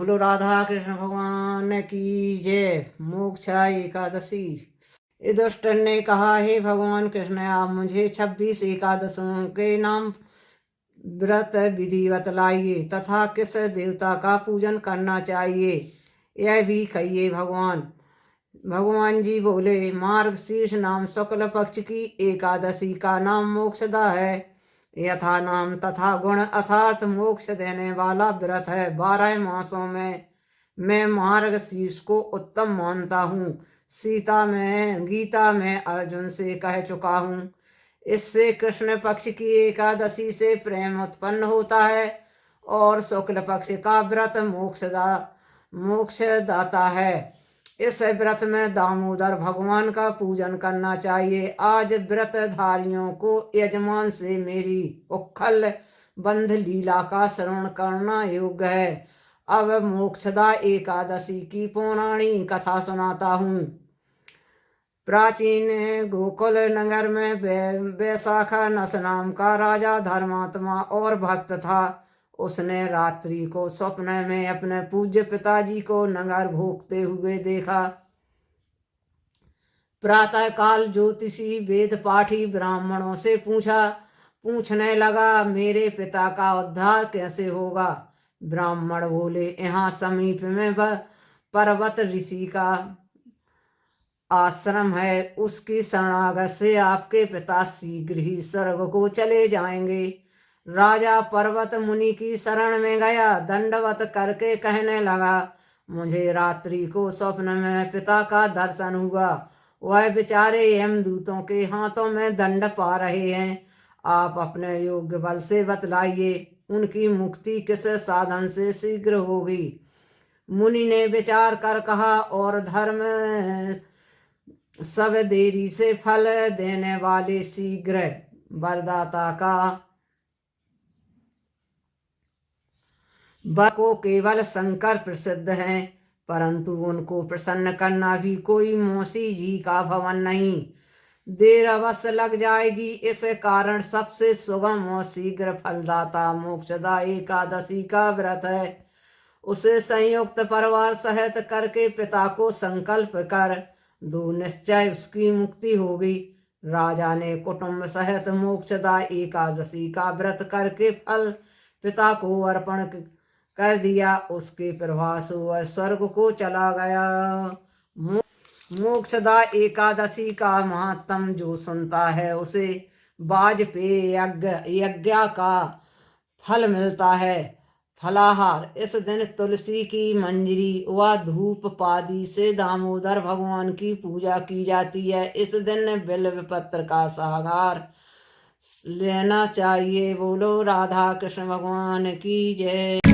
बोलो राधा कृष्ण भगवान की जय। मोक्षा एकादशी। युधिष्ठिर ने कहा, हे भगवान कृष्ण, आप मुझे 26 एकादशों के नाम व्रत विधि बतलाइए तथा किस देवता का पूजन करना चाहिए यह भी कहिए भगवान। भगवान जी बोले, मार्गशीर्ष नाम शुक्ल पक्ष की एकादशी का नाम मोक्षदा है। यथा नाम तथा गुण अर्थात मोक्ष देने वाला व्रत है। 12 मासों में मैं मार्गशीर्ष को उत्तम मानता हूँ। गीता में अर्जुन से कह चुका हूँ। इससे कृष्ण पक्ष की एकादशी से प्रेम उत्पन्न होता है और शुक्ल पक्ष का व्रत मोक्षदाता है। इस व्रत में दामोदर भगवान का पूजन करना चाहिए। आज व्रतधारियों को यजमान से मेरी उखल बंध लीला का श्रवण करना योग्य है। अब मोक्षदा एकादशी की पौराणिक कथा सुनाता हूँ। प्राचीन गोकुल नगर में वैशाखा नस नाम का राजा धर्मात्मा और भक्त था। उसने रात्रि को स्वप्न में अपने पूज्य पिताजी को नगर भोगते हुए देखा। प्रातः काल ज्योतिषी वेद पाठी ब्राह्मणों से पूछने लगा, मेरे पिता का उद्धार कैसे होगा। ब्राह्मण बोले, यहाँ समीप में पर्वत ऋषि का आश्रम है, उसकी शरणागत से आपके पिता शीघ्र ही स्वर्ग को चले जाएंगे। राजा पर्वत मुनि की शरण में गया। दंडवत करके कहने लगा, मुझे रात्रि को स्वप्न में पिता का दर्शन हुआ। वह बेचारे यमदूतों के हाथों में दंड पा रहे हैं। आप अपने योग्य बल से बतलाइए, उनकी मुक्ति किस साधन से शीघ्र होगी। मुनि ने विचार कर कहा, और धर्म सब देरी से फल देने वाले शीघ्र वरदाता का वर को केवल शंकर प्रसिद्ध हैं, परंतु उनको प्रसन्न करना भी कोई मौसी जी का भवन नहीं। देर अवश्य लग जाएगी। इस कारण सबसे सुगम और शीघ्र फलदाता मोक्षदा एकादशी का व्रत है। उसे संयुक्त परिवार सहित करके पिता को संकल्प कर दो, निश्चय उसकी मुक्ति होगी। राजा ने कुटुंब सहित मोक्षदा एकादशी का व्रत करके फल पिता को अर्पण कर दिया। उसके प्रभास वह स्वर्ग को चला गया। मोक्षदा एकादशी का महात्म जो सुनता है उसे वाजपेय यज्ञ का फल मिलता है। फलाहार, इस दिन तुलसी की मंजरी व धूप पादी से दामोदर भगवान की पूजा की जाती है। इस दिन बिल्व पत्र का सागार लेना चाहिए। बोलो राधा कृष्ण भगवान की जय।